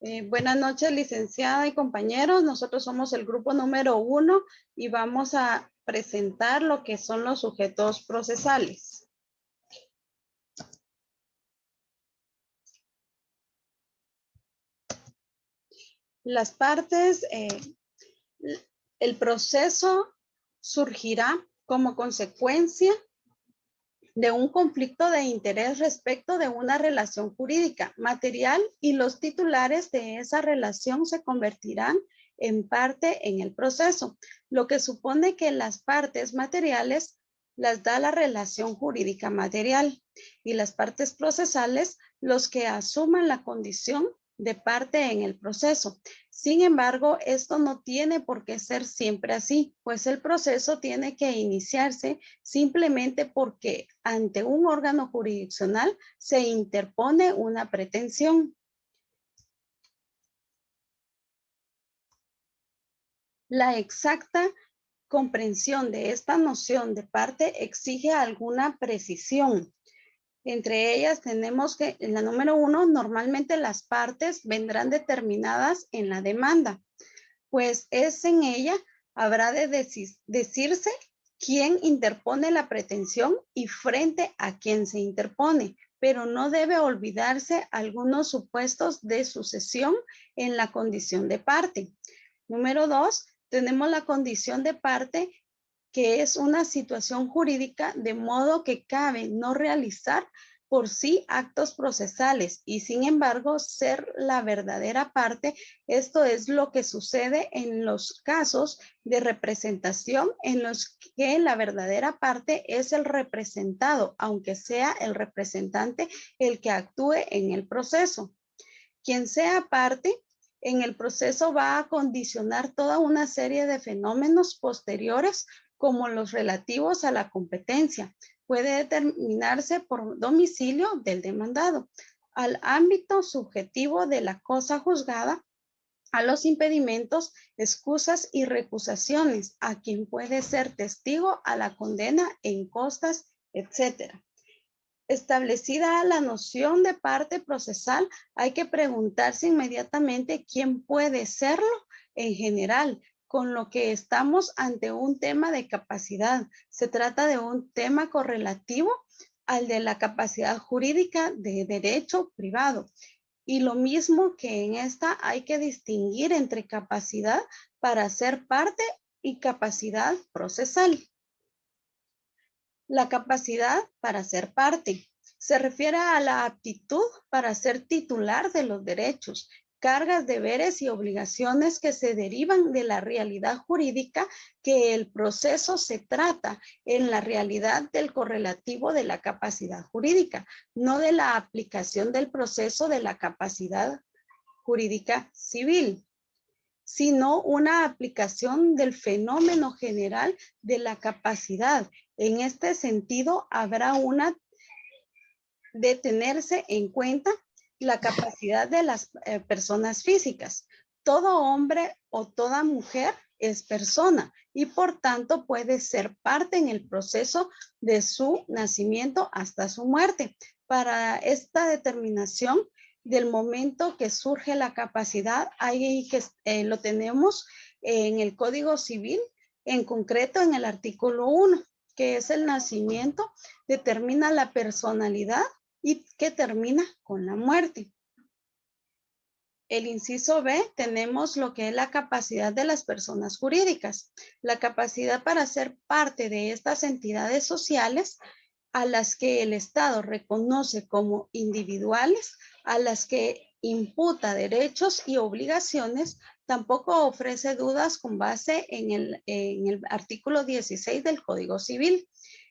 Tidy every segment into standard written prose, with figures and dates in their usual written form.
Buenas noches, licenciada y compañeros. Nosotros somos el grupo número 1 y vamos a presentar lo que son los sujetos procesales. Las partes, el proceso surgirá como consecuencia de un conflicto de interés respecto de una relación jurídica material y los titulares de esa relación se convertirán en parte en el proceso, lo que supone que las partes materiales las da la relación jurídica material y las partes procesales los que asuman la condición de parte en el proceso. Sin embargo, esto no tiene por qué ser siempre así, pues el proceso tiene que iniciarse simplemente porque ante un órgano jurisdiccional se interpone una pretensión. La exacta comprensión de esta noción de parte exige alguna precisión. Entre ellas tenemos que en la número 1, normalmente las partes vendrán determinadas en la demanda, pues es en ella habrá de decirse quién interpone la pretensión y frente a quién se interpone, pero no debe olvidarse algunos supuestos de sucesión en la condición de parte. Número 2, tenemos la condición de parte, que es una situación jurídica de modo que cabe no realizar por sí actos procesales y sin embargo ser la verdadera parte. Esto es lo que sucede en los casos de representación en los que la verdadera parte es el representado, aunque sea el representante el que actúe en el proceso. Quien sea parte en el proceso va a condicionar toda una serie de fenómenos posteriores como los relativos a la competencia. Puede determinarse por domicilio del demandado, al ámbito subjetivo de la cosa juzgada, a los impedimentos, excusas y recusaciones, a quien puede ser testigo, a la condena en costas, etcétera. Establecida la noción de parte procesal, hay que preguntarse inmediatamente quién puede serlo en general, con lo que estamos ante un tema de capacidad. Se trata de un tema correlativo al de la capacidad jurídica de derecho privado. Y lo mismo que en esta hay que distinguir entre capacidad para ser parte y capacidad procesal. La capacidad para ser parte se refiere a la aptitud para ser titular de los derechos, cargas, deberes y obligaciones que se derivan de la realidad jurídica que el proceso se trata en la realidad del correlativo de la capacidad jurídica, no de la aplicación del proceso de la capacidad jurídica civil, sino una aplicación del fenómeno general de la capacidad. En este sentido, habrá de tenerse en cuenta la capacidad de las personas físicas. Todo hombre o toda mujer es persona y por tanto puede ser parte en el proceso de su nacimiento hasta su muerte. Para esta determinación del momento que surge la capacidad, ahí que lo tenemos en el Código Civil, en concreto en el artículo 1, que es el nacimiento, determina la personalidad y que termina con la muerte. El inciso B, tenemos lo que es la capacidad de las personas jurídicas. La capacidad para ser parte de estas entidades sociales a las que el Estado reconoce como individuales, a las que imputa derechos y obligaciones, tampoco ofrece dudas con base en el artículo 16 del Código Civil,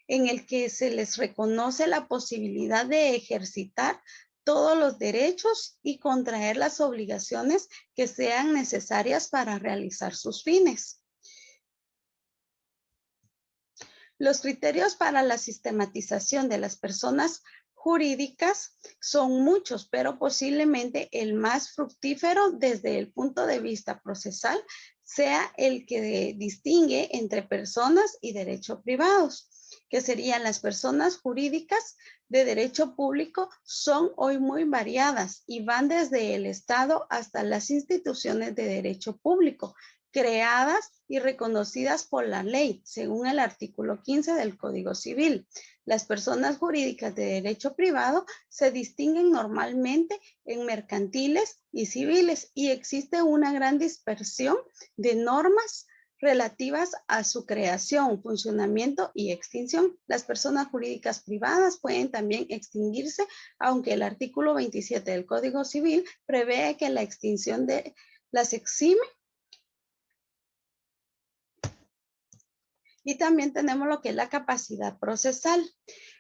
en el que se les reconoce la posibilidad de ejercitar todos los derechos y contraer las obligaciones que sean necesarias para realizar sus fines. Los criterios para la sistematización de las personas jurídicas son muchos, pero posiblemente el más fructífero desde el punto de vista procesal sea el que distingue entre personas y derechos privados. que serían las personas jurídicas de derecho público, son hoy muy variadas y van desde el Estado hasta las instituciones de derecho público, creadas y reconocidas por la ley, según el artículo 15 del Código Civil. Las personas jurídicas de derecho privado se distinguen normalmente en mercantiles y civiles y existe una gran dispersión de normas relativas a su creación, funcionamiento y extinción. Las personas jurídicas privadas pueden también extinguirse, aunque el artículo 27 del Código Civil prevé que la extinción de las exime. Y también tenemos lo que es la capacidad procesal.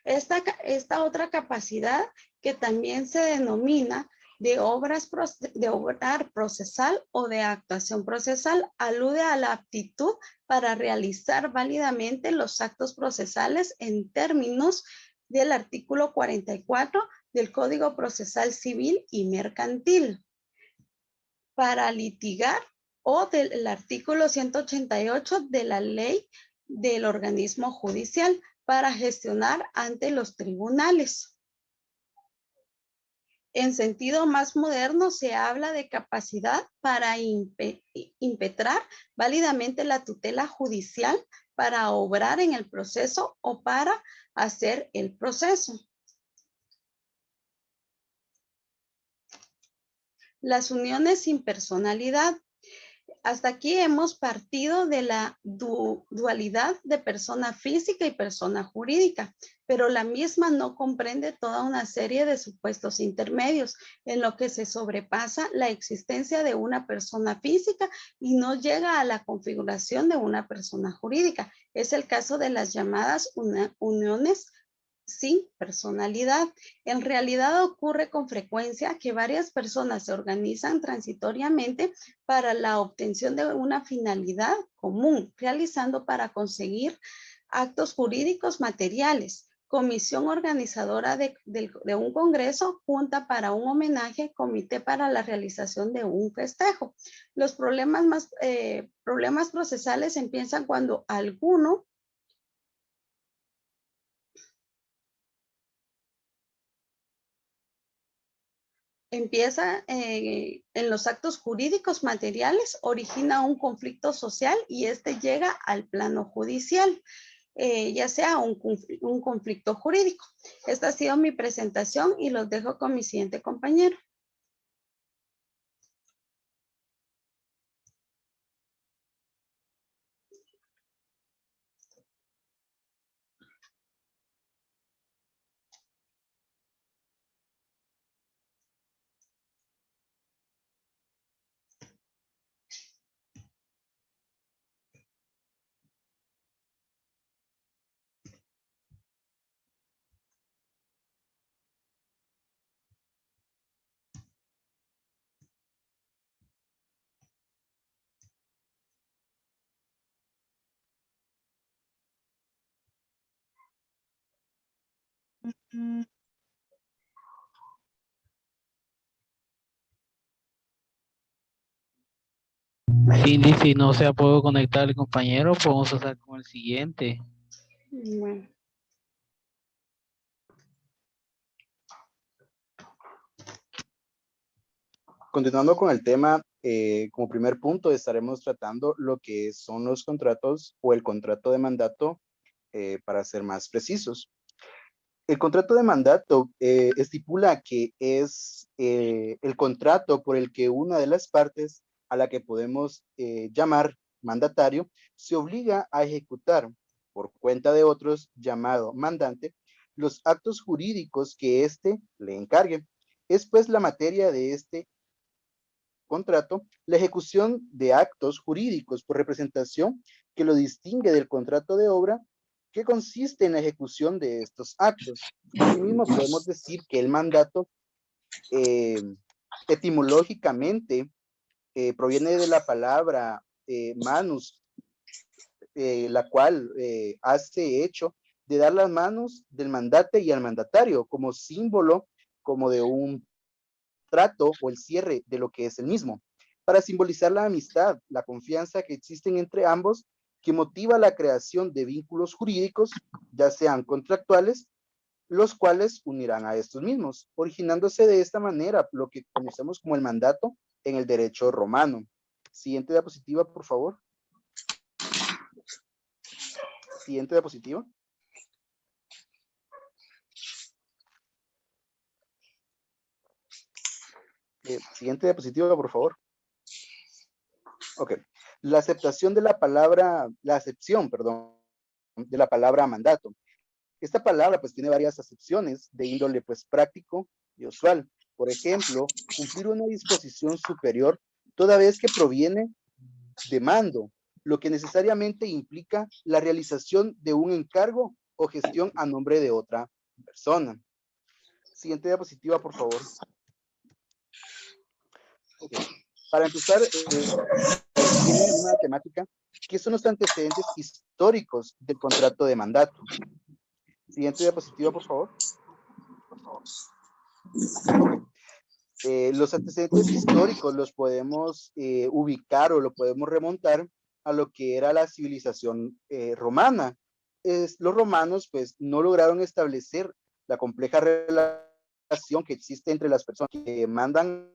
Esta otra capacidad que también se denomina de obrar procesal o de actuación procesal, alude a la aptitud para realizar válidamente los actos procesales en términos del artículo 44 del Código Procesal Civil y Mercantil. Para litigar, o del artículo 188 de la ley del organismo judicial, para gestionar ante los tribunales. En sentido más moderno, se habla de capacidad para impetrar válidamente la tutela judicial, para obrar en el proceso o para hacer el proceso. Las uniones sin personalidad. Hasta aquí hemos partido de la dualidad de persona física y persona jurídica, pero la misma no comprende toda una serie de supuestos intermedios en lo que se sobrepasa la existencia de una persona física y no llega a la configuración de una persona jurídica. Es el caso de las llamadas uniones sin personalidad. En realidad ocurre con frecuencia que varias personas se organizan transitoriamente para la obtención de una finalidad común, realizando para conseguir actos jurídicos materiales. Comisión organizadora de un congreso, junta para un homenaje, comité para la realización de un festejo. Los problemas procesales empiezan cuando alguno empieza en los actos jurídicos materiales, origina un conflicto social y este llega al plano judicial, ya sea un conflicto jurídico. Esta ha sido mi presentación y los dejo con mi siguiente compañero. Cindy, si no se ha podido conectar el compañero, podemos pasar con el siguiente. Bueno. Continuando con el tema, como primer punto estaremos tratando lo que son los contratos o el contrato de mandato, para ser más precisos. El contrato de mandato estipula que es el contrato por el que una de las partes, a la que podemos llamar mandatario, se obliga a ejecutar por cuenta de otros, llamado mandante, los actos jurídicos que éste le encargue. Es pues la materia de este contrato la ejecución de actos jurídicos por representación, que lo distingue del contrato de obra, que consiste en la ejecución de estos actos. Asimismo, podemos decir que el mandato etimológicamente proviene de la palabra manus, la cual hace hecho de dar las manos del mandante y al mandatario como símbolo, como de un trato o el cierre de lo que es el mismo, para simbolizar la amistad, la confianza que existen entre ambos que motiva la creación de vínculos jurídicos, ya sean contractuales, los cuales unirán a estos mismos, originándose de esta manera lo que conocemos como el mandato en el derecho romano. Siguiente diapositiva, por favor. Siguiente diapositiva. Siguiente diapositiva, por favor. Ok. La acepción, de la palabra mandato. Esta palabra pues tiene varias acepciones de índole pues práctico y usual. Por ejemplo, cumplir una disposición superior toda vez que proviene de mando, lo que necesariamente implica la realización de un encargo o gestión a nombre de otra persona. Siguiente diapositiva, por favor. Okay. Para empezar, tiene una temática que son los antecedentes históricos del contrato de mandato. Siguiente diapositiva, por favor. Okay. Los antecedentes históricos los podemos ubicar o lo podemos remontar a lo que era la civilización romana. Los romanos pues no lograron establecer la compleja relación que existe entre las personas que mandan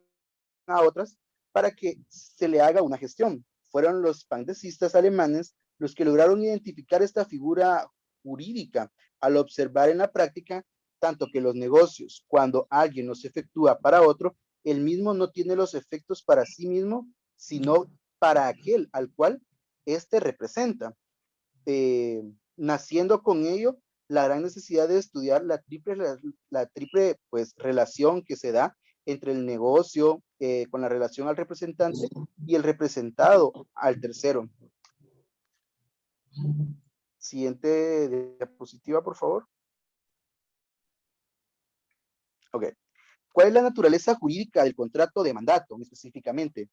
a otras para que se le haga una gestión. Fueron los pandecistas alemanes los que lograron identificar esta figura jurídica al observar en la práctica tanto que los negocios, cuando alguien los efectúa para otro, el mismo no tiene los efectos para sí mismo, sino para aquel al cual éste representa. Naciendo con ello la gran necesidad de estudiar la triple pues, relación que se da entre el negocio con la relación al representante y el representado al tercero. Siguiente diapositiva, por favor. Ok. ¿Cuál es la naturaleza jurídica del contrato de mandato específicamente?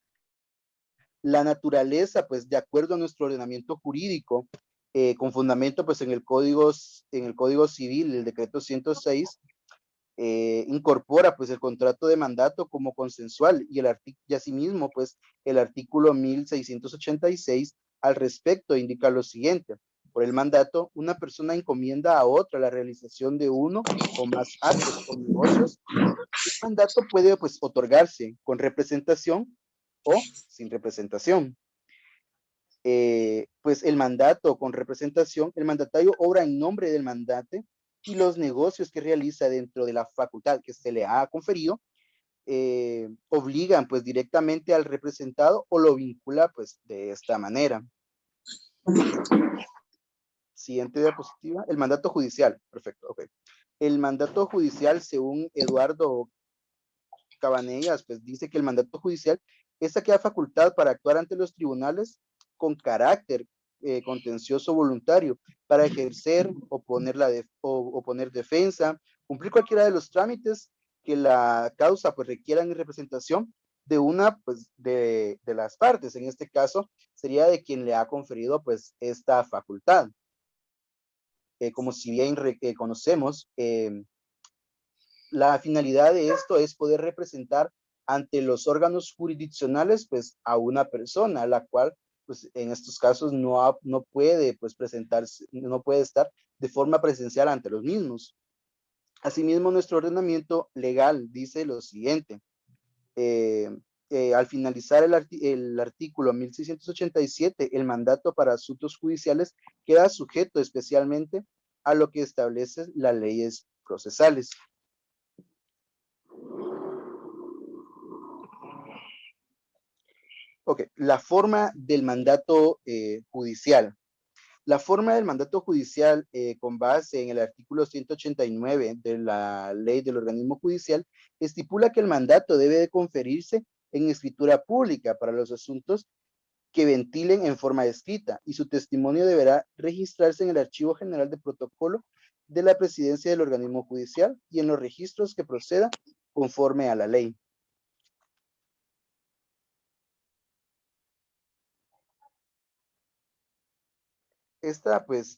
La naturaleza, pues, de acuerdo a nuestro ordenamiento jurídico, con fundamento, pues, en el Código Civil, el decreto 106, incorpora, pues, el contrato de mandato como consensual y asimismo, pues, el artículo 1686 al respecto indica lo siguiente. Por el mandato, una persona encomienda a otra la realización de uno o más actos o negocios. El mandato puede, pues, otorgarse con representación o sin representación. Pues el mandato con representación, el mandatario obra en nombre del mandante y los negocios que realiza dentro de la facultad que se le ha conferido obligan pues directamente al representado o lo vincula pues de esta manera. Siguiente diapositiva, el mandato judicial, perfecto, ok. El mandato judicial, según Eduardo Cabanellas, pues dice que el mandato judicial es aquella facultad para actuar ante los tribunales con carácter contencioso voluntario, para ejercer o poner defensa, cumplir cualquiera de los trámites que la causa pues requiera en representación de una pues de las partes. En este caso sería de quien le ha conferido pues esta facultad. Como si bien conocemos, la finalidad de esto es poder representar ante los órganos jurisdiccionales pues a una persona, la cual pues en estos casos no puede pues presentarse, no puede estar de forma presencial ante los mismos. Asimismo, nuestro ordenamiento legal dice lo siguiente. Al finalizar el artículo 1687, el mandato para asuntos judiciales queda sujeto especialmente a lo que establecen las leyes procesales. Ok, la forma del mandato judicial. La forma del mandato judicial con base en el artículo 189 de la ley del organismo judicial estipula que el mandato debe de conferirse en escritura pública para los asuntos que ventilen en forma escrita y su testimonio deberá registrarse en el Archivo General de Protocolo de la Presidencia del organismo judicial y en los registros que proceda conforme a la ley. Esta, pues,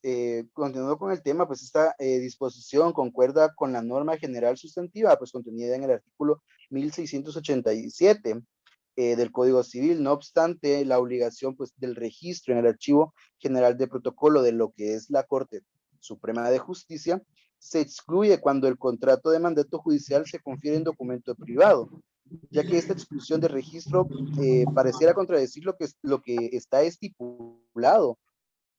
continuando con el tema, pues esta disposición concuerda con la norma general sustantiva, pues contenida en el artículo 1687. del Código Civil. No obstante, la obligación pues, del registro en el Archivo General de Protocolo de lo que es la Corte Suprema de Justicia se excluye cuando el contrato de mandato judicial se confiere en documento privado, ya que esta exclusión de registro pareciera contradecir lo que está estipulado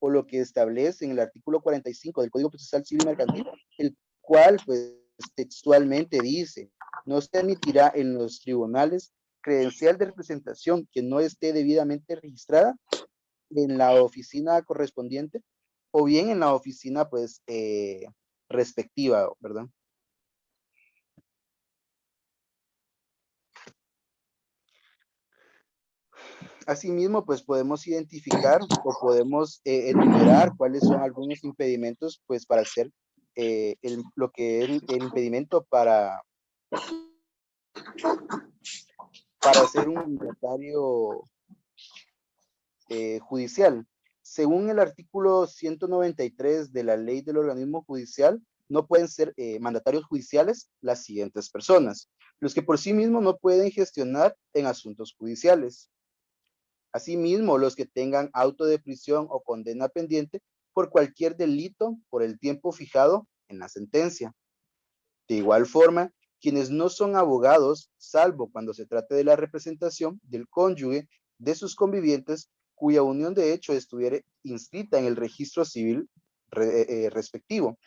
o lo que establece en el artículo 45 del Código Procesal Civil y Mercantil, el cual pues textualmente dice: no se admitirá en los tribunales credencial de representación que no esté debidamente registrada en la oficina correspondiente o bien en la oficina pues respectiva, ¿verdad? Asimismo, pues podemos identificar o podemos enumerar cuáles son algunos impedimentos pues para hacer lo que es el impedimento para ser un mandatario judicial. Según el artículo 193 de la ley del organismo judicial, no pueden ser mandatarios judiciales las siguientes personas: los que por sí mismos no pueden gestionar en asuntos judiciales. Asimismo, los que tengan auto de prisión o condena pendiente por cualquier delito por el tiempo fijado en la sentencia. De igual forma, quienes no son abogados, salvo cuando se trate de la representación del cónyuge de sus convivientes, cuya unión de hecho estuviera inscrita en el registro civil respectivo,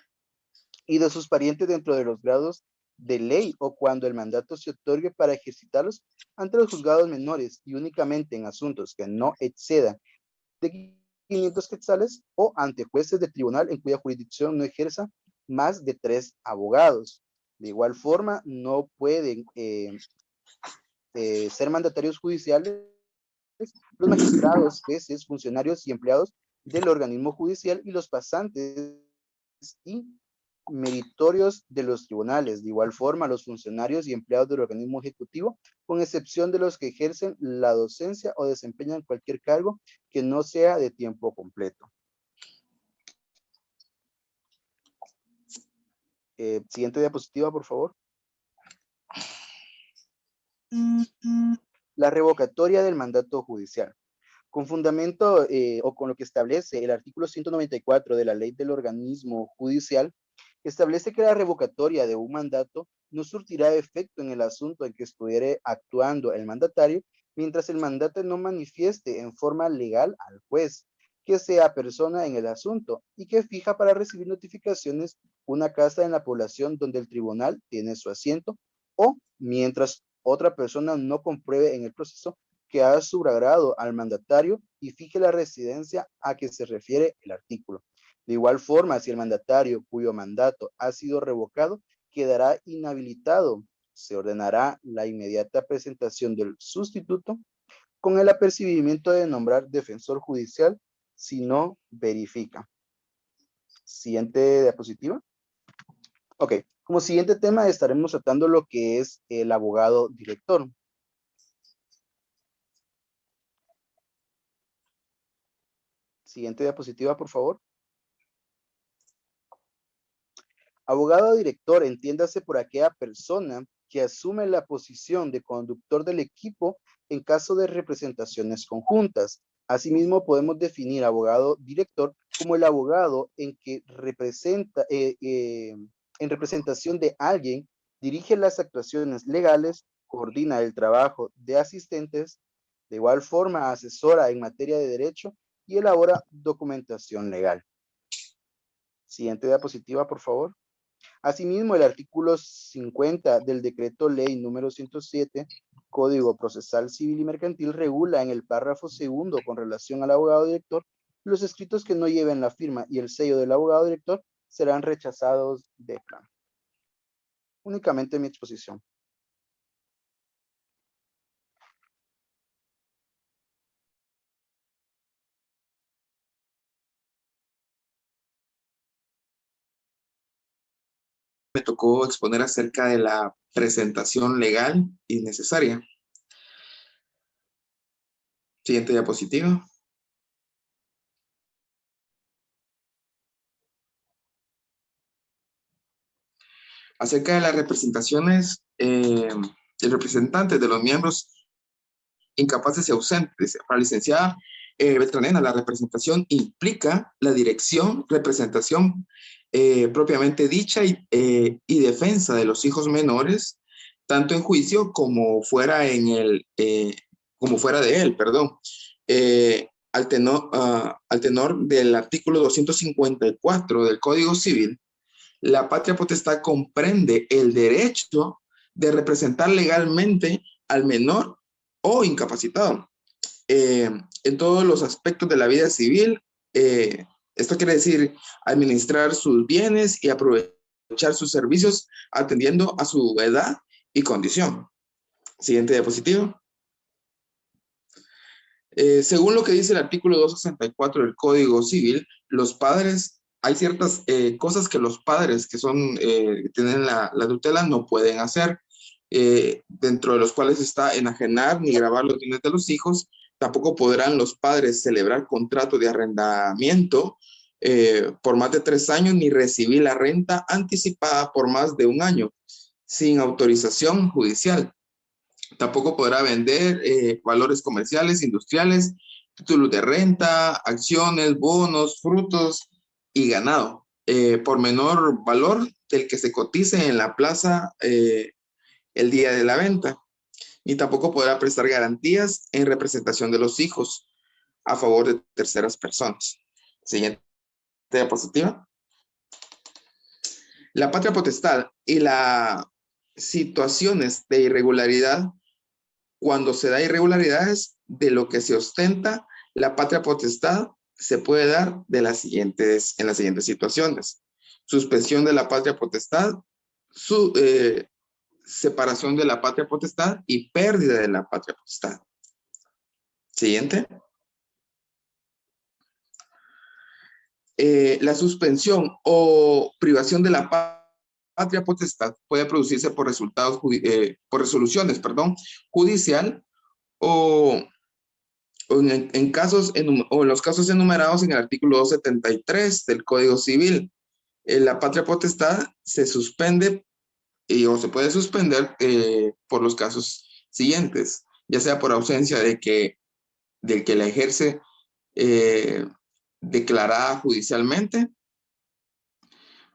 y de sus parientes dentro de los grados de ley o cuando el mandato se otorgue para ejercitarlos ante los juzgados menores y únicamente en asuntos que no excedan de 500 quetzales o ante jueces de tribunal en cuya jurisdicción no ejerza más de 3 abogados. De igual forma, no pueden ser mandatarios judiciales los magistrados, jueces, funcionarios y empleados del organismo judicial y los pasantes y meritorios de los tribunales. De igual forma, los funcionarios y empleados del organismo ejecutivo, con excepción de los que ejercen la docencia o desempeñan cualquier cargo que no sea de tiempo completo. Siguiente diapositiva, por favor. La revocatoria del mandato judicial. Con fundamento o con lo que establece el artículo 194 de la ley del organismo judicial, establece que la revocatoria de un mandato no surtirá efecto en el asunto en que estuviere actuando el mandatario mientras el mandato no manifieste en forma legal al juez que sea persona en el asunto y que fija para recibir notificaciones una casa en la población donde el tribunal tiene su asiento, o mientras otra persona no compruebe en el proceso que ha subrogado al mandatario y fije la residencia a que se refiere el artículo. De igual forma, si el mandatario cuyo mandato ha sido revocado quedará inhabilitado, se ordenará la inmediata presentación del sustituto con el apercibimiento de nombrar defensor judicial si no verifica. Siguiente diapositiva. Ok, como siguiente tema estaremos tratando lo que es el abogado director. Siguiente diapositiva, por favor. Abogado director, entiéndase por aquella persona que asume la posición de conductor del equipo en caso de representaciones conjuntas. Asimismo, podemos definir abogado director como el abogado en que representa, en representación de alguien, dirige las actuaciones legales, coordina el trabajo de asistentes, de igual forma asesora en materia de derecho y elabora documentación legal. Siguiente diapositiva, por favor. Asimismo, el artículo 50 del decreto ley número 107, Código Procesal Civil y Mercantil, regula en el párrafo segundo con relación al abogado director: los escritos que no lleven la firma y el sello del abogado director serán rechazados de plano. Únicamente mi exposición. Me tocó exponer acerca de la presentación legal y necesaria. Siguiente diapositiva. Acerca de las representaciones, el representante de los miembros incapaces y ausentes. Dice, para la licenciada Beltranena, la representación implica la dirección, representación propiamente dicha y defensa de los hijos menores, tanto en juicio como fuera de él, perdón. Al tenor del artículo 254 del Código Civil, la patria potestad comprende el derecho de representar legalmente al menor o incapacitado en todos los aspectos de la vida civil. Esto quiere decir administrar sus bienes y aprovechar sus servicios atendiendo a su edad y condición. Siguiente diapositiva. Según lo que dice el artículo 264 del Código Civil, los padres, hay ciertas cosas que los padres que tienen la tutela no pueden hacer, dentro de los cuales está enajenar ni gravar los bienes de los hijos. Tampoco podrán los padres celebrar contrato de arrendamiento por más de 3 años, ni recibir la renta anticipada por más de 1 año, sin autorización judicial. Tampoco podrá vender valores comerciales, industriales, títulos de renta, acciones, bonos, frutos y ganado, por menor valor del que se cotice en la plaza el día de la venta. Y tampoco podrá prestar garantías en representación de los hijos a favor de terceras personas. Siguiente diapositiva. La patria potestad y las situaciones de irregularidad. Cuando se da irregularidades de lo que se ostenta, la patria potestad se puede dar en las siguientes situaciones: suspensión de la patria potestad, separación de la patria potestad y pérdida de la patria potestad. Siguiente. La suspensión o privación de la patria potestad puede producirse por resoluciones judicial o en los casos enumerados en el artículo 273 del Código Civil. La patria potestad se suspende o se puede suspender por los casos siguientes, ya sea por ausencia del que la ejerce declarada judicialmente,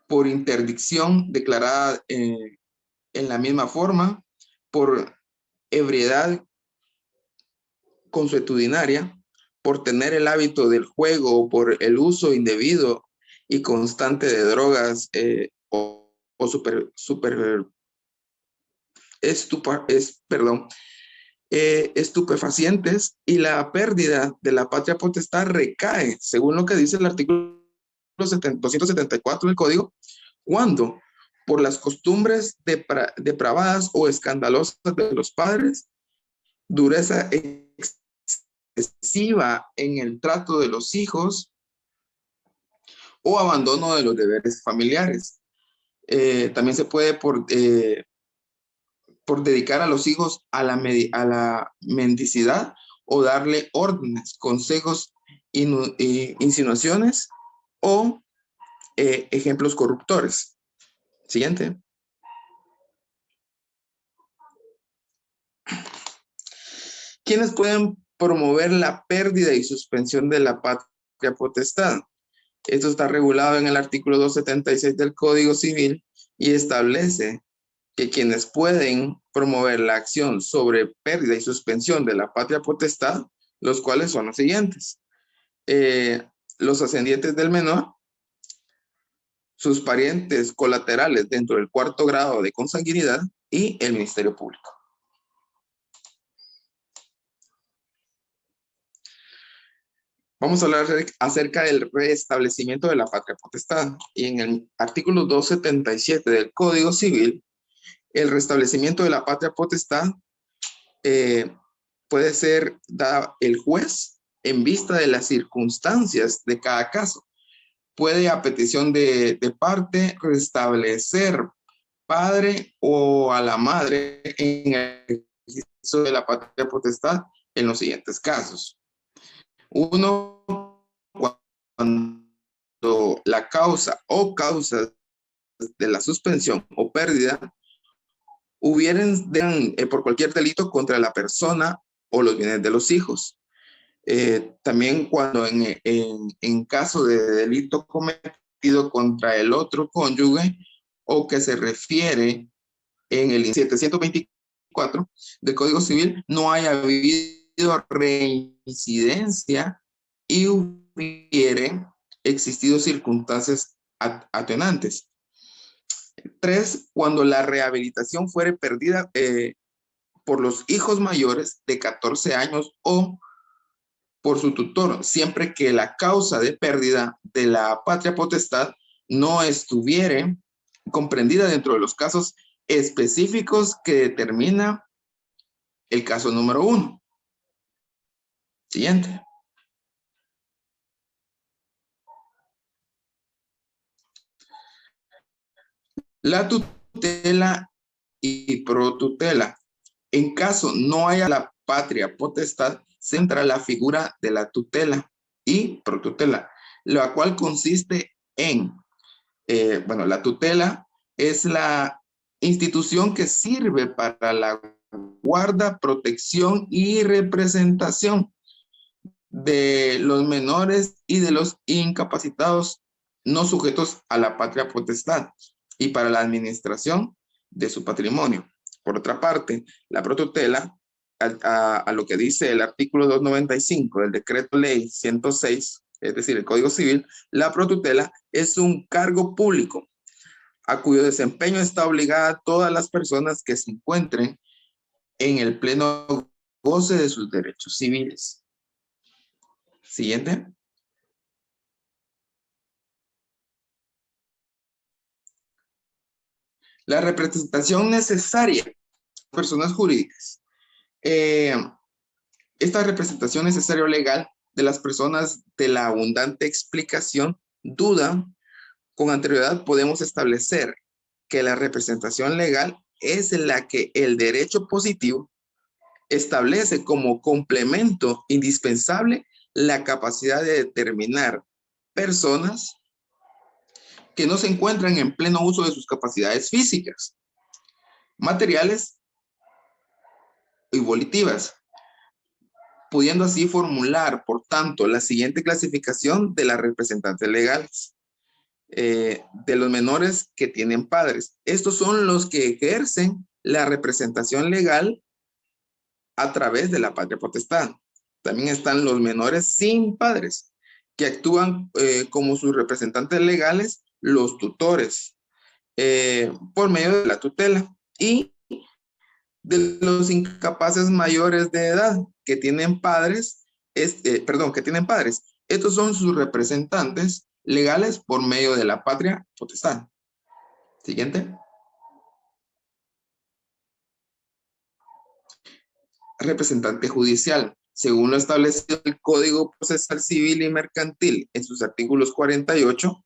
por interdicción declarada en la misma forma, por ebriedad consuetudinaria, por tener el hábito del juego, por el uso indebido y constante de drogas estupefacientes, y la pérdida de la patria potestad recae, según lo que dice el artículo 274 del Código, cuando por las costumbres depravadas o escandalosas de los padres, dureza excesiva en el trato de los hijos o abandono de los deberes familiares. También se puede por dedicar a los hijos a la mendicidad o darle órdenes, consejos, insinuaciones o ejemplos corruptores. Siguiente. ¿Quiénes pueden promover la pérdida y suspensión de la patria potestad? Esto está regulado en el artículo 276 del Código Civil y establece que quienes pueden promover la acción sobre pérdida y suspensión de la patria potestad, los cuales son los siguientes: los ascendientes del menor, sus parientes colaterales dentro del 4º grado de consanguinidad y el Ministerio Público. Vamos a hablar acerca del restablecimiento de la patria potestad. Y en el artículo 277 del Código Civil, el restablecimiento de la patria potestad puede ser dado el juez en vista de las circunstancias de cada caso. Puede, a petición de parte, restablecer padre o a la madre en el ejercicio de la patria potestad en los siguientes casos. 1, cuando la causa o causas de la suspensión o pérdida hubieran por cualquier delito contra la persona o los bienes de los hijos. También cuando en caso de delito cometido contra el otro cónyuge o que se refiere en el 724 del Código Civil, no haya habido reincidencia y hubieren existido circunstancias atenuantes. 3, cuando la rehabilitación fuere perdida por los hijos mayores de 14 años o por su tutor, siempre que la causa de pérdida de la patria potestad no estuviere comprendida dentro de los casos específicos que determina el caso número 1. Siguiente. La tutela y protutela. En caso no haya la patria potestad, se entra la figura de la tutela y protutela, la cual consiste en, la tutela es la institución que sirve para la guarda, protección y representación de los menores y de los incapacitados no sujetos a la patria potestad y para la administración de su patrimonio. Por otra parte, la protutela, a lo que dice el artículo 295 del decreto ley 106, es decir, el Código Civil, la protutela es un cargo público a cuyo desempeño está obligada todas las personas que se encuentren en el pleno goce de sus derechos civiles. Siguiente. La representación necesaria de personas jurídicas. Esta representación necesaria o legal de las personas de la abundante explicación duda, con anterioridad podemos establecer que la representación legal es la que el derecho positivo establece como complemento indispensable la capacidad de determinar personas que no se encuentran en pleno uso de sus capacidades físicas, materiales y volitivas, pudiendo así formular, por tanto, la siguiente clasificación de las representantes legales. De los menores que tienen padres. Estos son los que ejercen la representación legal a través de la patria potestad. También están los menores sin padres, que actúan como sus representantes legales, los tutores, por medio de la tutela, y de los incapaces mayores de edad que tienen padres, que tienen padres. Estos son sus representantes legales por medio de la patria potestad. Siguiente. Representante judicial. Según lo establecido el Código Procesal Civil y Mercantil en sus artículos 48,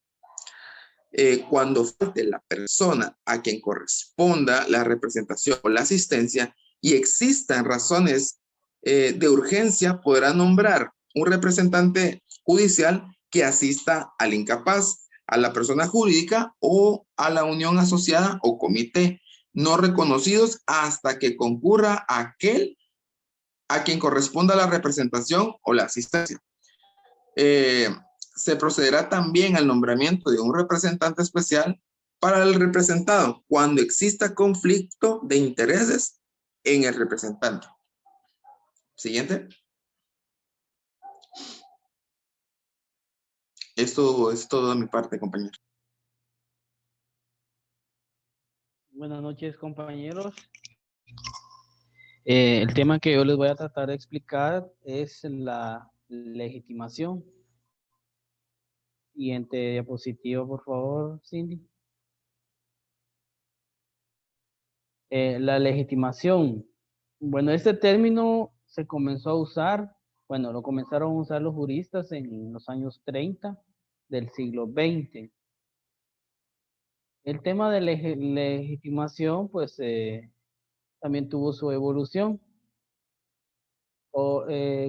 cuando falte la persona a quien corresponda la representación o la asistencia y existan razones de urgencia, podrá nombrar un representante judicial que asista al incapaz, a la persona jurídica o a la unión asociada o comité no reconocidos hasta que concurra aquel a quien corresponda la representación o la asistencia. Se procederá también al nombramiento de un representante especial para el representado cuando exista conflicto de intereses en el representante. Siguiente. Esto es todo de mi parte, compañero. Buenas noches, compañeros. El tema que yo les voy a tratar de explicar es la legitimación. Siguiente diapositiva, por favor, Cindy. La legitimación. Bueno, este término se comenzó a usar, bueno, lo comenzaron a usar los juristas en los años 30 del siglo XX. El tema de legitimación, pues, también tuvo su evolución.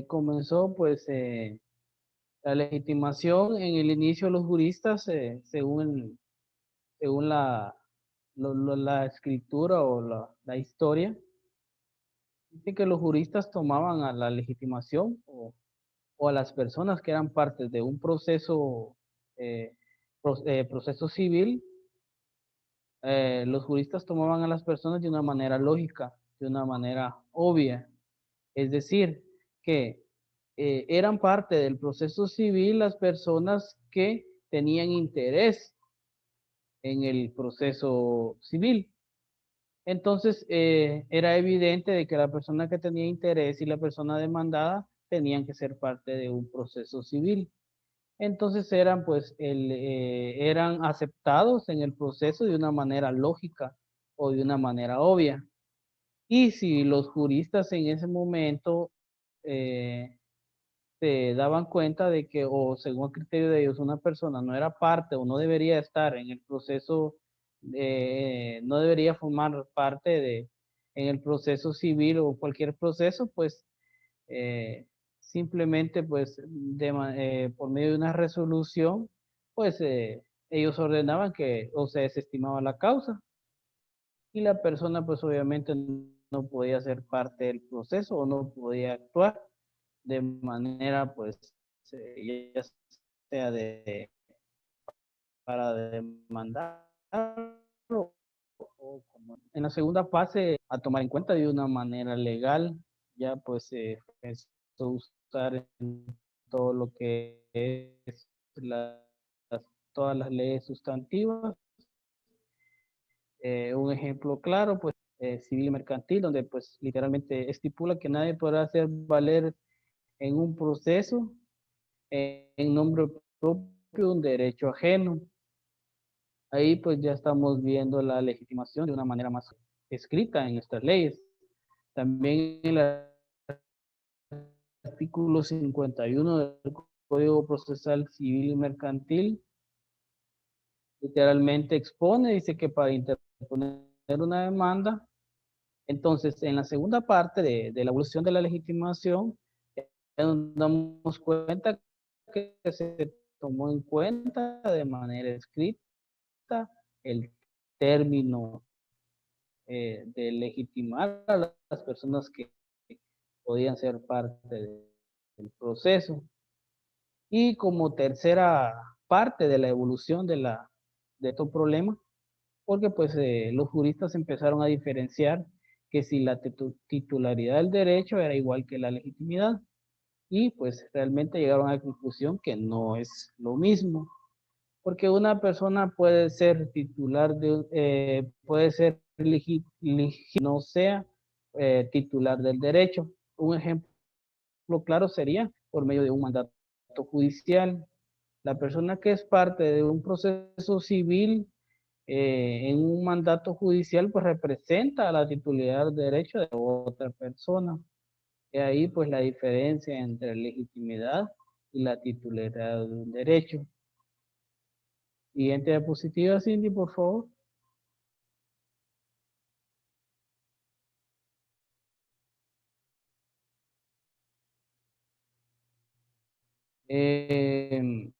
Comenzó, pues, la legitimación en el inicio de los juristas, según la escritura o la historia, Dice que los juristas tomaban a la legitimación o a las personas que eran parte de un proceso, proceso civil. Los juristas tomaban a las personas de una manera lógica, de una manera obvia. Es decir, que eran parte del proceso civil las personas que tenían interés en el proceso civil. Entonces, era evidente de que la persona que tenía interés y la persona demandada tenían que ser parte de un proceso civil. Entonces eran, pues, eran aceptados en el proceso de una manera lógica o de una manera obvia. Y si los juristas en ese momento se daban cuenta de que, o según el criterio de ellos, una persona no era parte o no debería estar en el proceso, no debería formar parte en el proceso civil o cualquier proceso, pues simplemente pues por medio de una resolución, pues ellos ordenaban que o se desestimaba la causa y la persona pues obviamente no podía ser parte del proceso o no podía actuar de manera pues ya sea para demandar o como en la segunda fase a tomar en cuenta de una manera legal, ya pues usar en todo lo que es todas las leyes sustantivas. Un ejemplo claro, pues civil y mercantil, donde pues literalmente estipula que nadie podrá hacer valer en un proceso en nombre propio un derecho ajeno. Ahí pues ya estamos viendo la legitimación de una manera más escrita en nuestras leyes. También en el artículo 51 del Código Procesal Civil y Mercantil literalmente expone, dice que para interponer una demanda, entonces en la segunda parte de la evolución de la legitimación, nos damos cuenta que se tomó en cuenta de manera escrita el término de legitimar a las personas que podían ser parte del proceso. Y como tercera parte de la evolución de estos problemas, porque pues los juristas empezaron a diferenciar que si la titularidad del derecho era igual que la legitimidad, y pues realmente llegaron a la conclusión que no es lo mismo, porque una persona puede ser titular puede ser no sea titular del derecho. Un ejemplo claro sería por medio de un mandato judicial. La persona que es parte de un proceso civil en un mandato judicial, pues representa a la titularidad del derecho de otra persona. Y ahí pues la diferencia entre legitimidad y la titularidad de un derecho. Siguiente diapositiva, Cindy, por favor. El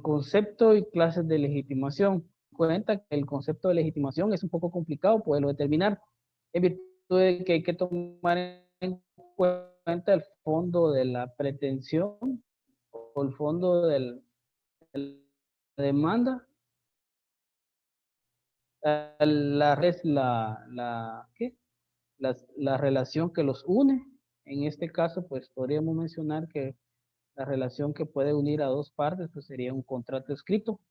concepto y clases de legitimación. Cuenta que el concepto de legitimación es un poco complicado poderlo determinar, en virtud de que hay que tomar en cuenta el fondo de la pretensión o el fondo de la demanda, la relación que los une. En este caso, pues podríamos mencionar que la relación que puede unir a dos partes pues sería un contrato escrito.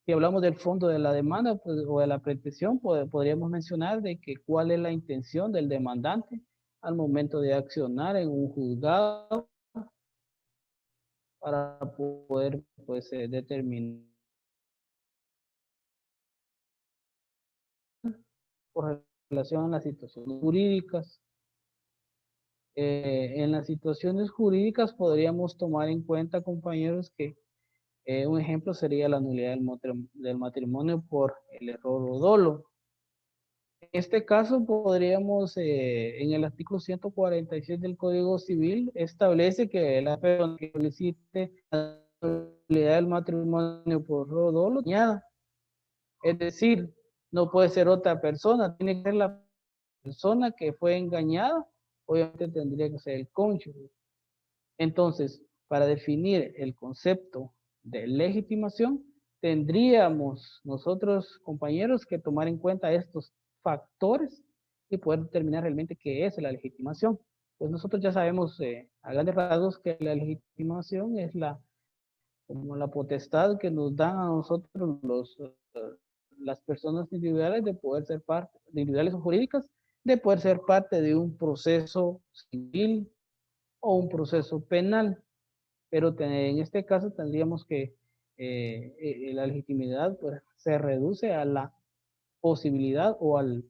Si hablamos del fondo de la demanda pues, o de la pretensión, pues, podríamos mencionar de que cuál es la intención del demandante al momento de accionar en un juzgado para poder pues, determinar por relación a las situaciones jurídicas. En las situaciones jurídicas podríamos tomar en cuenta, compañeros, que un ejemplo sería la nulidad del matrimonio por el error o dolo. En este caso podríamos, en el artículo 146 del Código Civil, establece que la persona que solicite la nulidad del matrimonio por error o dolo, es decir, no puede ser otra persona, tiene que ser la persona que fue engañada obviamente tendría que ser el cónyuge. Entonces, para definir el concepto de legitimación, tendríamos nosotros, compañeros, que tomar en cuenta estos factores y poder determinar realmente qué es la legitimación. Pues nosotros ya sabemos a grandes rasgos que la legitimación es como la potestad que nos dan a nosotros las personas individuales de poder ser parte, individuales o jurídicas, de poder ser parte de un proceso civil o un proceso penal. Pero en este caso tendríamos que la legitimidad pues, se reduce a la posibilidad o al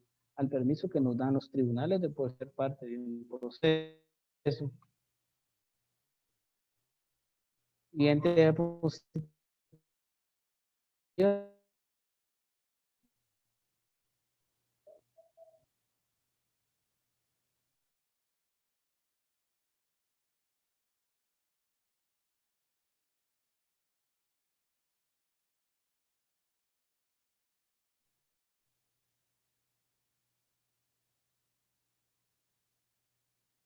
permiso que nos dan los tribunales de poder ser parte de un proceso. Siguiente diapositiva.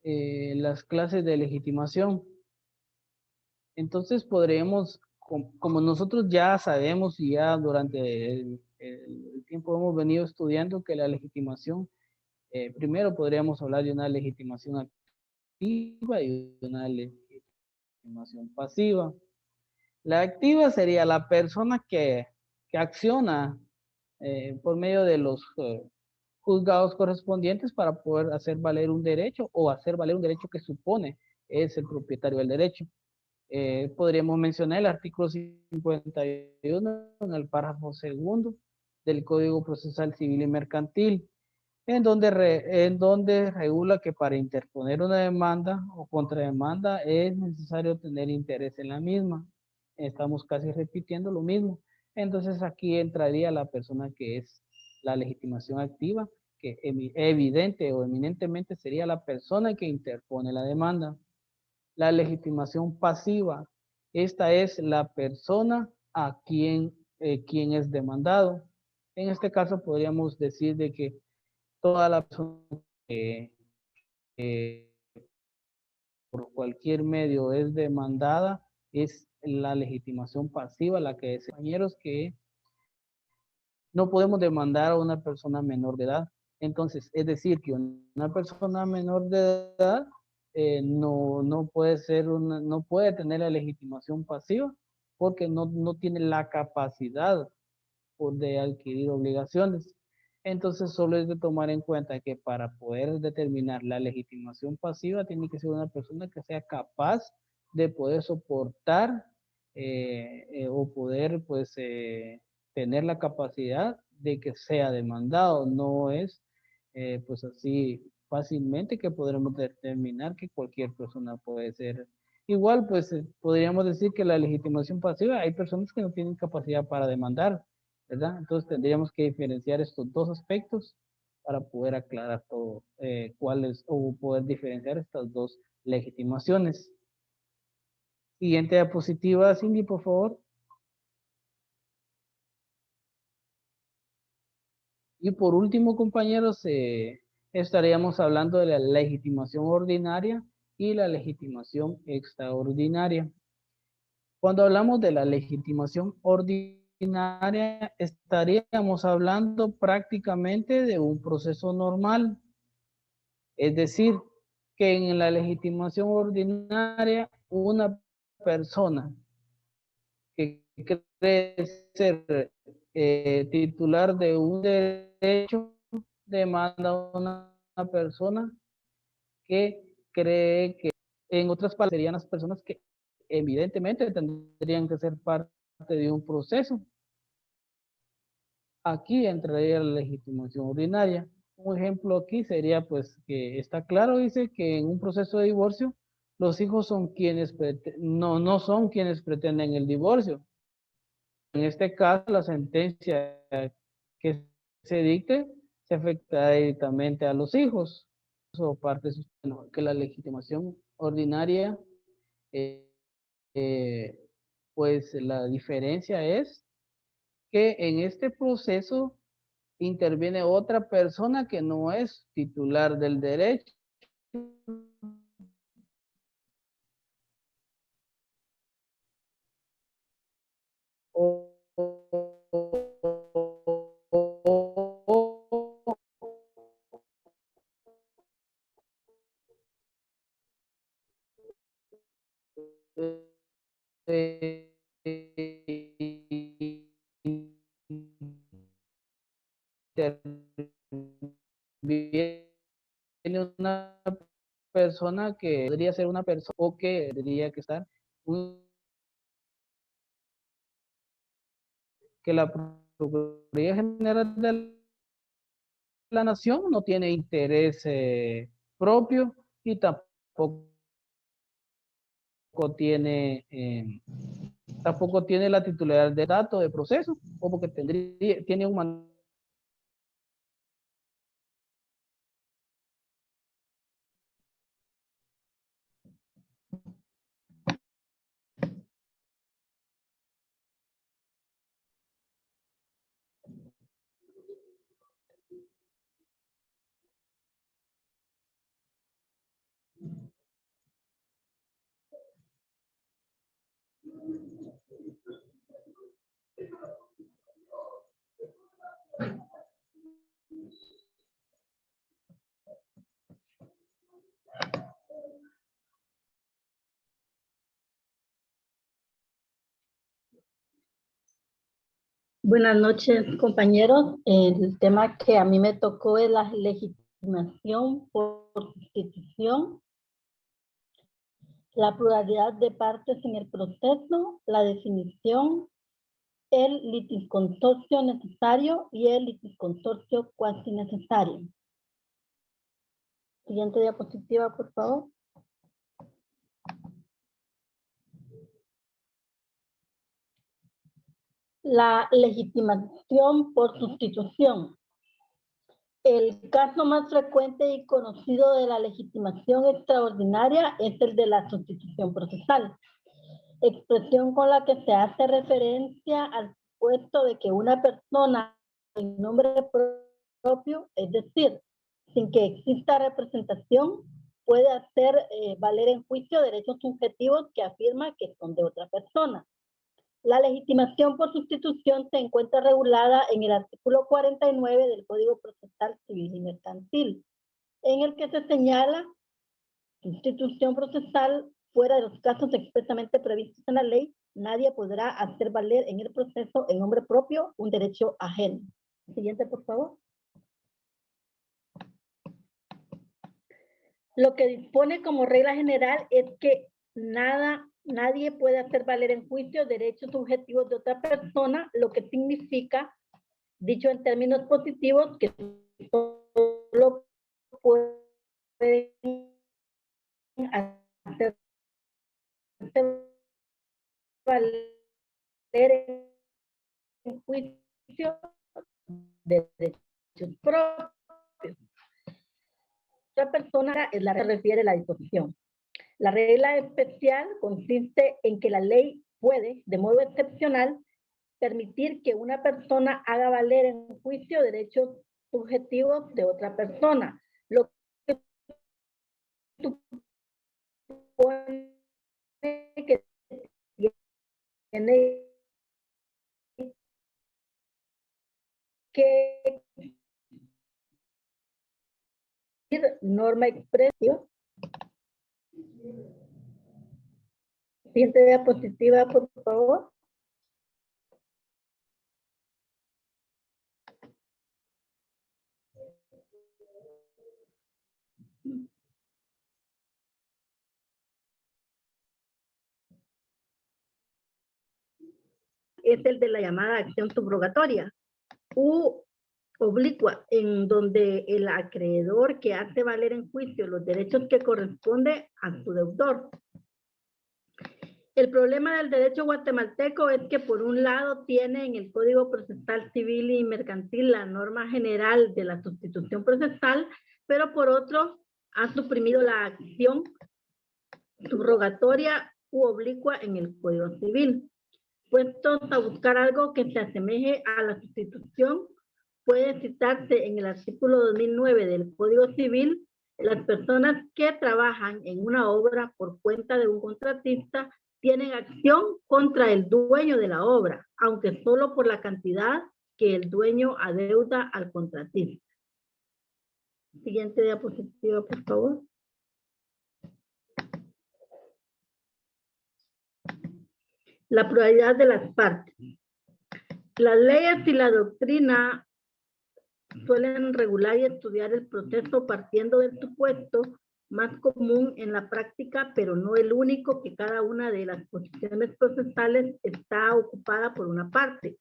Las clases de legitimación. Entonces podremos, como nosotros ya sabemos y ya durante el tiempo hemos venido estudiando que la legitimación, primero podríamos hablar de una legitimación activa y una legitimación pasiva. La activa sería la persona que acciona por medio de los juzgados correspondientes para poder hacer valer un derecho o hacer valer un derecho que supone es el propietario del derecho. Podríamos mencionar el artículo 51 en el párrafo segundo del Código Procesal Civil y Mercantil, en donde regula que para interponer una demanda o contrademanda es necesario tener interés en la misma. Estamos casi repitiendo lo mismo. Entonces aquí entraría la persona que es la legitimación activa, que evidente o eminentemente sería la persona que interpone la demanda. La legitimación pasiva, esta es la persona a quien es demandado. En este caso podríamos decir de que toda la persona que por cualquier medio es demandada es la legitimación pasiva, la que es, compañeros, que no podemos demandar a una persona menor de edad. Entonces, es decir, que una persona menor de edad no puede tener la legitimación pasiva porque no tiene la capacidad de adquirir obligaciones. Entonces, solo es de tomar en cuenta que para poder determinar la legitimación pasiva tiene que ser una persona que sea capaz de poder soportar o poder, pues, tener la capacidad de que sea demandado. No es, pues, así fácilmente que podremos determinar que cualquier persona puede ser. Igual, pues, podríamos decir que la legitimación pasiva, hay personas que no tienen capacidad para demandar, ¿verdad? Entonces tendríamos que diferenciar estos dos aspectos para poder aclarar todo, cuáles, o poder diferenciar estas dos legitimaciones. Siguiente diapositiva, Cindy, por favor. Y por último, compañeros, estaríamos hablando de la legitimación ordinaria y la legitimación extraordinaria. Cuando hablamos de la legitimación ordinaria, estaríamos hablando prácticamente de un proceso normal. Es decir, que en la legitimación ordinaria, una persona que cree ser titular de un derecho demanda a una persona que cree que, en otras palabras, serían las personas que evidentemente tendrían que ser parte de un proceso. Aquí entraría la legitimación ordinaria. Un ejemplo aquí sería, pues, que está claro, dice que en un proceso de divorcio, los hijos son quienes no son quienes pretenden el divorcio. En este caso, la sentencia que se dicte se afecta directamente a los hijos o partes, que la legitimación ordinaria, pues la diferencia es que en este proceso interviene otra persona que no es titular del derecho. Viene una persona que podría ser una persona o que tendría que estar que la Procuraduría General de la Nación no tiene interés propio y tampoco tiene la titularidad de datos de proceso o porque tiene un mandato. Buenas noches, compañeros. El tema que a mí me tocó es la legitimación por sustitución, la pluralidad de partes en el proceso, la definición, el litisconsorcio necesario y el litisconsorcio cuasi necesario. Siguiente diapositiva, por favor. La legitimación por sustitución. El caso más frecuente y conocido de la legitimación extraordinaria es el de la sustitución procesal, expresión con la que se hace referencia al supuesto de que una persona en nombre propio, es decir, sin que exista representación, puede hacer valer en juicio derechos subjetivos que afirma que son de otra persona. La legitimación por sustitución se encuentra regulada en el artículo 49 del Código Procesal Civil y Mercantil, en el que se señala sustitución procesal fuera de los casos expresamente previstos en la ley. Nadie podrá hacer valer en el proceso en nombre propio un derecho ajeno. Siguiente, por favor. Lo que dispone como regla general es que nadie puede hacer valer en juicio derechos subjetivos de otra persona, lo que significa, dicho en términos positivos, que solo pueden hacer valer en juicio derechos propios. Otra persona es la que refiere a la disposición. La regla especial consiste en que la ley puede, de modo excepcional, permitir que una persona haga valer en juicio derechos subjetivos de otra persona, lo que supone que tiene que norma expresión. Siguiente diapositiva, por favor. Es el de la llamada acción subrogatoria u oblicua, en donde el acreedor que hace valer en juicio los derechos que corresponde a su deudor. El problema del derecho guatemalteco es que por un lado tiene en el Código Procesal Civil y Mercantil la norma general de la sustitución procesal, pero por otro ha suprimido la acción subrogatoria u oblicua en el Código Civil. Puestos a buscar algo que se asemeje a la sustitución, puede citarse en el artículo 2009 del Código Civil Las personas que trabajan en una obra por cuenta de un contratista tienen acción contra el dueño de la obra, aunque solo por la cantidad que el dueño adeuda al contratista. Siguiente diapositiva, por favor. La pluralidad de las partes. Las leyes y la doctrina suelen regular y estudiar el proceso partiendo del supuesto más común en la práctica, pero no el único, que cada una de las posiciones procesales está ocupada por una parte,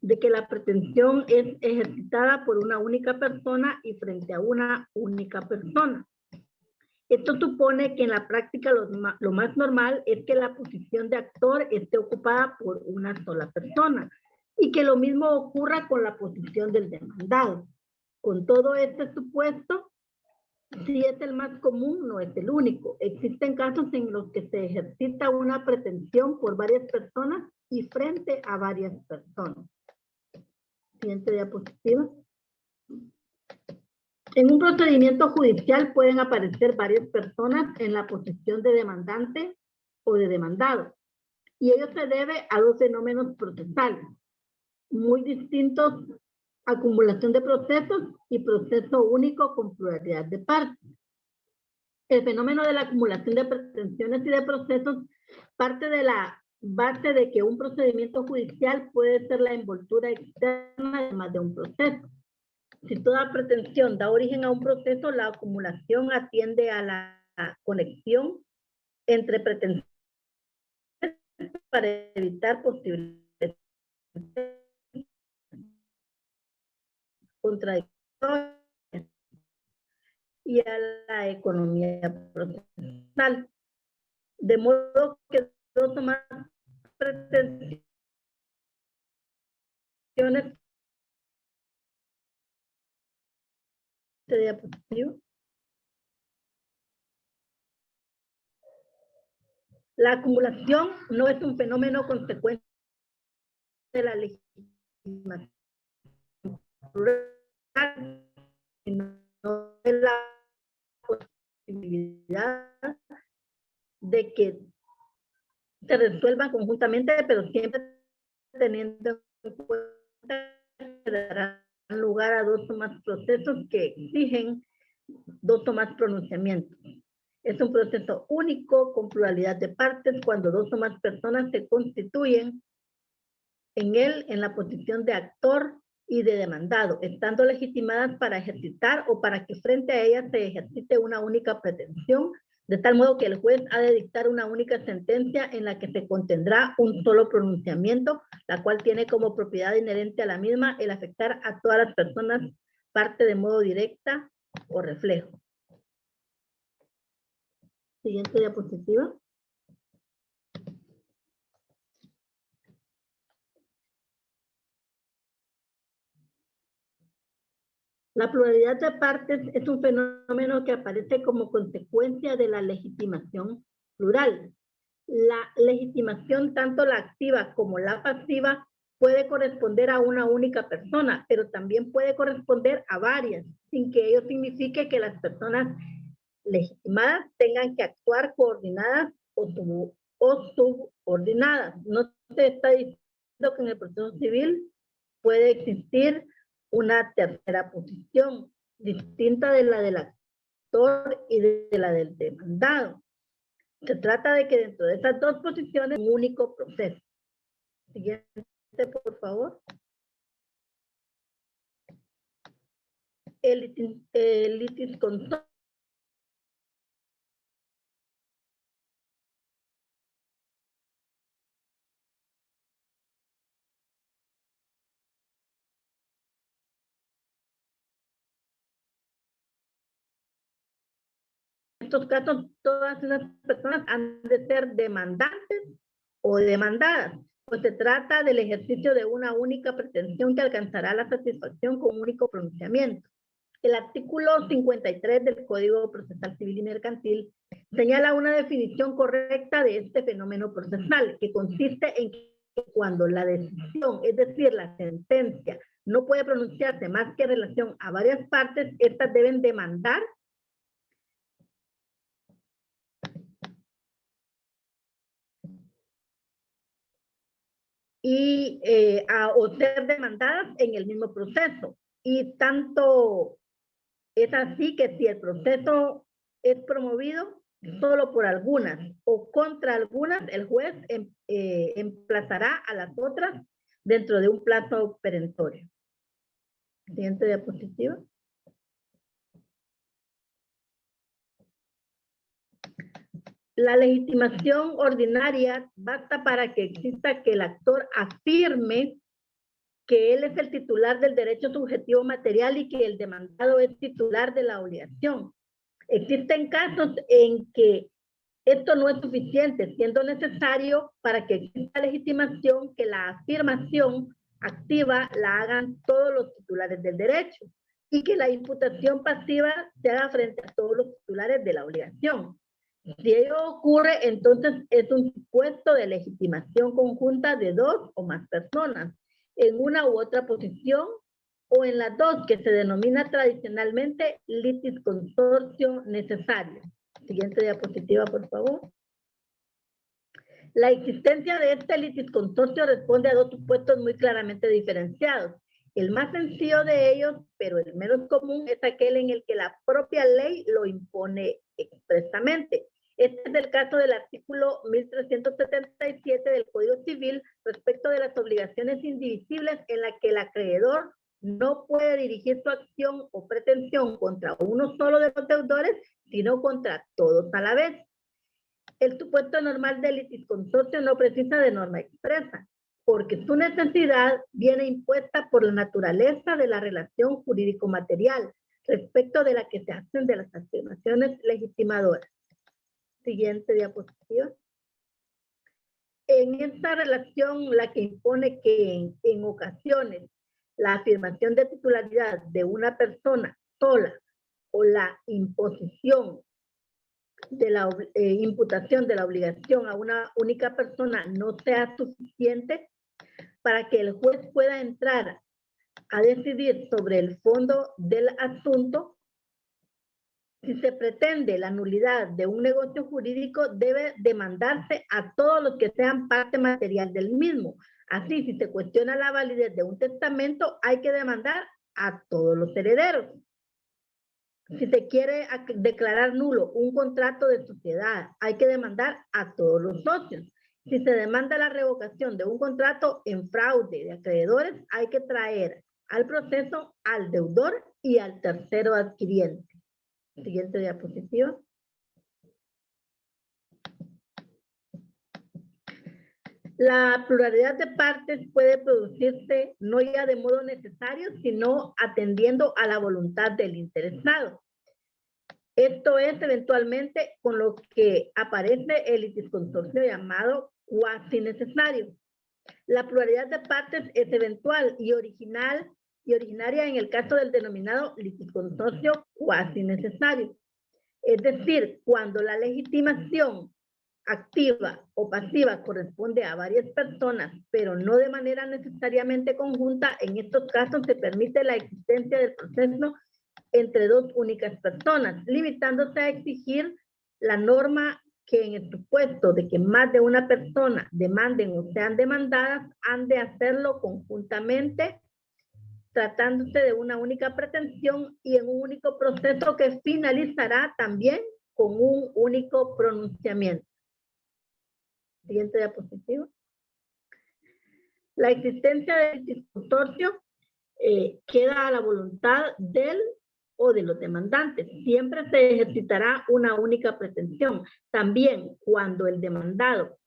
de que la pretensión es ejercitada por una única persona y frente a una única persona. Esto supone que en la práctica lo más normal es que la posición de actor esté ocupada por una sola persona y que lo mismo ocurra con la posición del demandado. Con todo este supuesto, si es el más común, no es el único. Existen casos en los que se ejercita una pretensión por varias personas y frente a varias personas. Siguiente diapositiva. En un procedimiento judicial pueden aparecer varias personas en la posición de demandante o de demandado, y ello se debe a dos fenómenos procesales muy distintos: acumulación de procesos y proceso único con pluralidad de partes. El fenómeno de la acumulación de pretensiones y de procesos parte de la base de que un procedimiento judicial puede ser la envoltura externa además de un proceso. Si toda pretensión da origen a un proceso, la acumulación atiende a la conexión entre pretensiones para evitar posibles contradictorias y a la economía procesal. De modo que dos o más pretensiones de diapositiva. La acumulación no es un fenómeno consecuente de la legitimación plural, sino de la posibilidad de que se resuelvan conjuntamente, pero siempre teniendo en cuenta que darán lugar a dos o más procesos que exigen dos o más pronunciamientos. Es un proceso único con pluralidad de partes cuando dos o más personas se constituyen en él en la posición de actor y de demandado, estando legitimadas para ejercitar o para que frente a ellas se ejercite una única pretensión, de tal modo que el juez ha de dictar una única sentencia en la que se contendrá un solo pronunciamiento, la cual tiene como propiedad inherente a la misma el afectar a todas las personas, parte de modo directa o reflejo. Siguiente diapositiva. La pluralidad de partes es un fenómeno que aparece como consecuencia de la legitimación plural. La legitimación, tanto la activa como la pasiva, puede corresponder a una única persona, pero también puede corresponder a varias, sin que ello signifique que las personas legitimadas tengan que actuar coordinadas o subordinadas. No se está diciendo que en el proceso civil puede existir una tercera posición distinta de la del actor y de la del demandado. Se trata de que dentro de esas dos posiciones un único proceso. Siguiente, por favor. El litisconsorcio en estos casos, todas esas personas han de ser demandantes o demandadas, pues se trata del ejercicio de una única pretensión que alcanzará la satisfacción con un único pronunciamiento. El artículo 53 del Código Procesal Civil y Mercantil señala una definición correcta de este fenómeno procesal, que consiste en que cuando la decisión, es decir, la sentencia, no puede pronunciarse más que en relación a varias partes, estas deben demandar y, o ser demandadas en el mismo proceso. Y tanto es así que si el proceso es promovido solo por algunas o contra algunas, el juez emplazará a las otras dentro de un plazo perentorio. Siguiente diapositiva. La legitimación ordinaria basta para que exista que el actor afirme que él es el titular del derecho subjetivo material y que el demandado es titular de la obligación. Existen casos en que esto no es suficiente, siendo necesario para que exista legitimación que la afirmación activa la hagan todos los titulares del derecho y que la imputación pasiva se haga frente a todos los titulares de la obligación. Si ello ocurre, entonces es un supuesto de legitimación conjunta de dos o más personas en una u otra posición o en las dos, que se denomina tradicionalmente litis consortio necesario. Siguiente diapositiva, por favor. La existencia de este litis consortio responde a dos supuestos muy claramente diferenciados. El más sencillo de ellos, pero el menos común, es aquel en el que la propia ley lo impone expresamente. Este es el caso del artículo 1377 del Código Civil respecto de las obligaciones indivisibles, en la que el acreedor no puede dirigir su acción o pretensión contra uno solo de los deudores, sino contra todos a la vez. El supuesto normal de litis consortio no precisa de norma expresa, porque su necesidad viene impuesta por la naturaleza de la relación jurídico-material, respecto de la que se hacen de las afirmaciones legitimadoras. Siguiente diapositiva. En esta relación, la que impone que en ocasiones la afirmación de titularidad de una persona sola o la imposición de la imputación de la obligación a una única persona no sea suficiente para que el juez pueda entrar a decidir sobre el fondo del asunto. Si se pretende la nulidad de un negocio jurídico, debe demandarse a todos los que sean parte material del mismo. Así, si se cuestiona la validez de un testamento, hay que demandar a todos los herederos. Si se quiere declarar nulo un contrato de sociedad, hay que demandar a todos los socios. Si se demanda la revocación de un contrato en fraude de acreedores, hay que traer al proceso al deudor y al tercero adquiriente. Siguiente diapositiva. La pluralidad de partes puede producirse no ya de modo necesario, sino atendiendo a la voluntad del interesado. Esto es eventualmente con lo que aparece el litisconsorcio llamado cuasi necesario. La pluralidad de partes es eventual y originaria en el caso del denominado litisconsorcio cuasi necesario. Es decir, cuando la legitimación activa o pasiva corresponde a varias personas, pero no de manera necesariamente conjunta, en estos casos se permite la existencia del proceso entre dos únicas personas, limitándose a exigir la norma que en el supuesto de que más de una persona demanden o sean demandadas, han de hacerlo conjuntamente, tratándose de una única pretensión y en un único proceso que finalizará también con un único pronunciamiento. Siguiente diapositiva. La existencia del consorcio queda a la voluntad del o de los demandantes. Siempre se ejercitará una única pretensión. También cuando el demandado,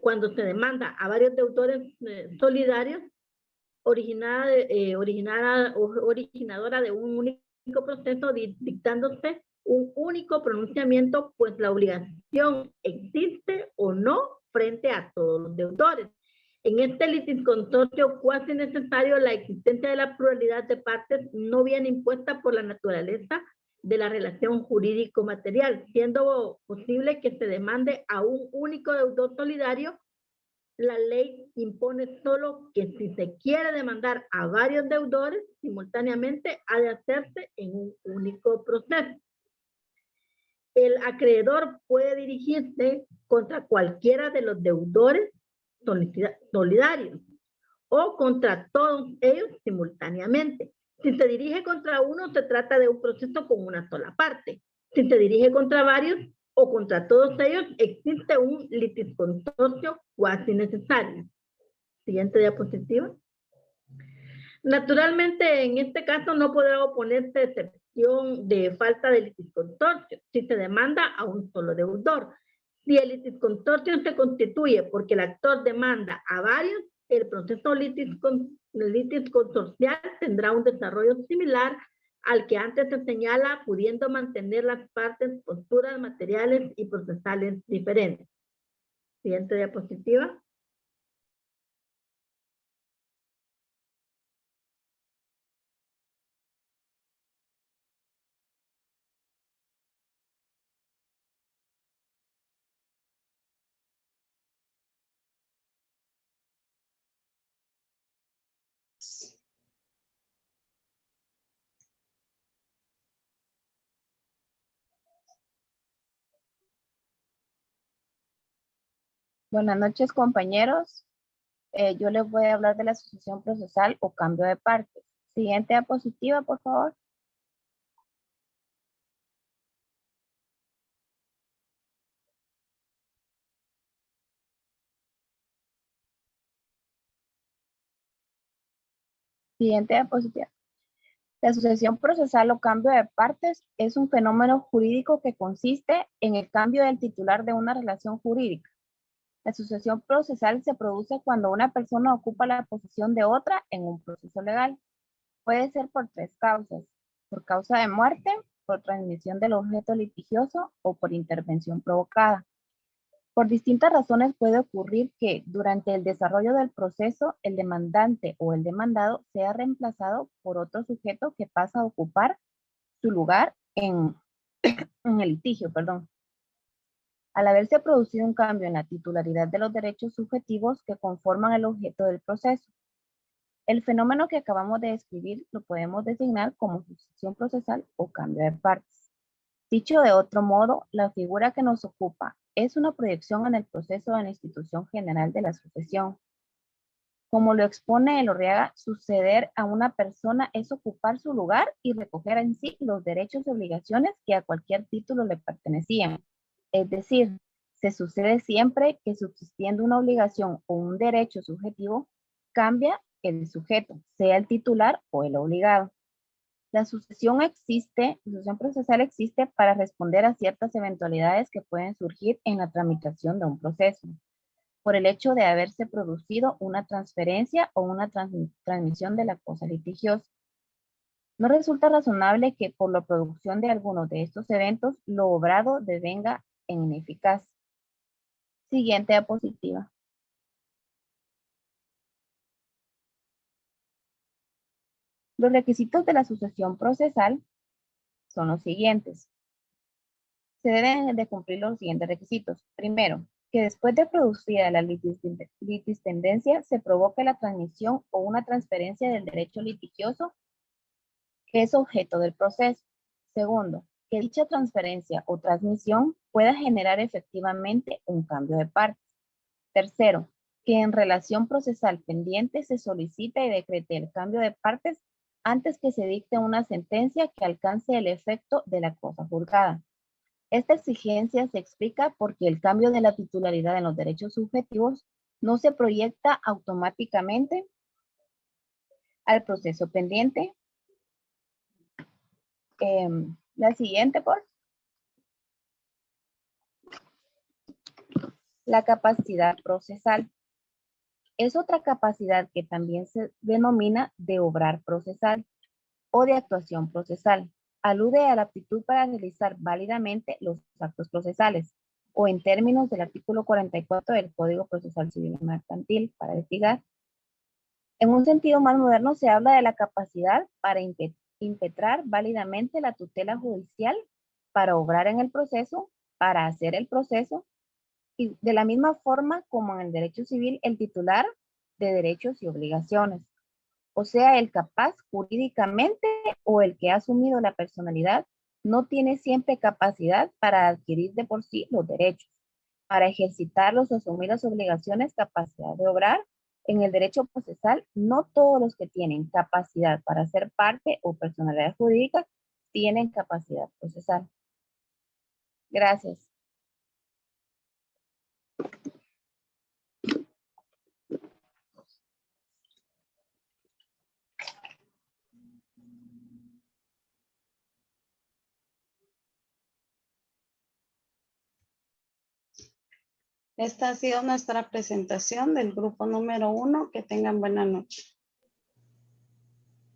cuando se demanda a varios deudores solidarios, originadora de un único proceso, dictándose un único pronunciamiento, pues la obligación existe o no frente a todos los deudores. En este litisconsorcio cuasi necesario, la existencia de la pluralidad de partes no viene impuesta por la naturaleza de la relación jurídico-material, siendo posible que se demande a un único deudor solidario. La ley impone solo que si se quiere demandar a varios deudores simultáneamente, ha de hacerse en un único proceso. El acreedor puede dirigirse contra cualquiera de los deudores solidarios o contra todos ellos simultáneamente. Si se dirige contra uno, se trata de un proceso con una sola parte. Si se dirige contra varios o contra todos ellos, existe un litisconsorcio cuasi necesario. Siguiente diapositiva. Naturalmente, en este caso no podrá oponerse excepción de falta de litisconsorcio si se demanda a un solo deudor. Si el litisconsorcio se constituye porque el actor demanda a varios, el proceso litisconsorcial tendrá un desarrollo similar al que antes se señala, pudiendo mantener las partes posturas materiales y procesales diferentes. Siguiente diapositiva. Buenas noches, compañeros. Yo les voy a hablar de la asociación procesal o cambio de partes. Siguiente diapositiva, por favor. Siguiente diapositiva. La asociación procesal o cambio de partes es un fenómeno jurídico que consiste en el cambio del titular de una relación jurídica. La asociación procesal se produce cuando una persona ocupa la posición de otra en un proceso legal. Puede ser por tres causas: por causa de muerte, por transmisión del objeto litigioso o por intervención provocada. Por distintas razones puede ocurrir que durante el desarrollo del proceso el demandante o el demandado sea reemplazado por otro sujeto que pasa a ocupar su lugar en el litigio, Al haberse producido un cambio en la titularidad de los derechos subjetivos que conforman el objeto del proceso. El fenómeno que acabamos de describir lo podemos designar como asociación procesal o cambio de partes. Dicho de otro modo, la figura que nos ocupa es una proyección en el proceso de la institución general de la asociación. Como lo expone Elorriaga, suceder a una persona es ocupar su lugar y recoger en sí los derechos y obligaciones que a cualquier título le pertenecían. Es decir, se sucede siempre que subsistiendo una obligación o un derecho subjetivo, cambia el sujeto, sea el titular o el obligado. La asociación procesal existe para responder a ciertas eventualidades que pueden surgir en la tramitación de un proceso, por el hecho de haberse producido una transferencia o una transmisión de la cosa litigiosa. No resulta razonable que por la producción de algunos de estos eventos, lo obrado devenga en ineficaz. Siguiente diapositiva. Los requisitos de la asociación procesal son los siguientes. Se deben de cumplir los siguientes requisitos. Primero, que después de producida la litistendencia se provoque la transmisión o una transferencia del derecho litigioso que es objeto del proceso. Segundo, que dicha transferencia o transmisión pueda generar efectivamente un cambio de partes. Tercero, que en relación procesal pendiente se solicite y decrete el cambio de partes antes que se dicte una sentencia que alcance el efecto de la cosa juzgada. Esta exigencia se explica porque el cambio de la titularidad en los derechos subjetivos no se proyecta automáticamente al proceso pendiente. La siguiente, por favor. La capacidad procesal. Es otra capacidad que también se denomina de obrar procesal o de actuación procesal. Alude a la aptitud para realizar válidamente los actos procesales, o en términos del artículo 44 del Código Procesal Civil y Mercantil, para litigar. En un sentido más moderno se habla de la capacidad para impetrar válidamente la tutela judicial, para obrar en el proceso, para hacer el proceso, y de la misma forma como en el derecho civil, el titular de derechos y obligaciones, o sea, el capaz jurídicamente o el que ha asumido la personalidad, no tiene siempre capacidad para adquirir de por sí los derechos. para ejercitarlos o asumir las obligaciones, capacidad de obrar. En el derecho procesal, no todos los que tienen capacidad para ser parte o personalidad jurídica tienen capacidad procesal. Gracias. Esta ha sido nuestra presentación del grupo número 1. Que tengan buena noche.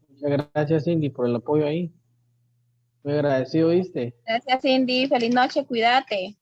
Muchas gracias, Cindy, por el apoyo ahí. Muy agradecido, ¿viste? Gracias, Cindy. Feliz noche. Cuídate.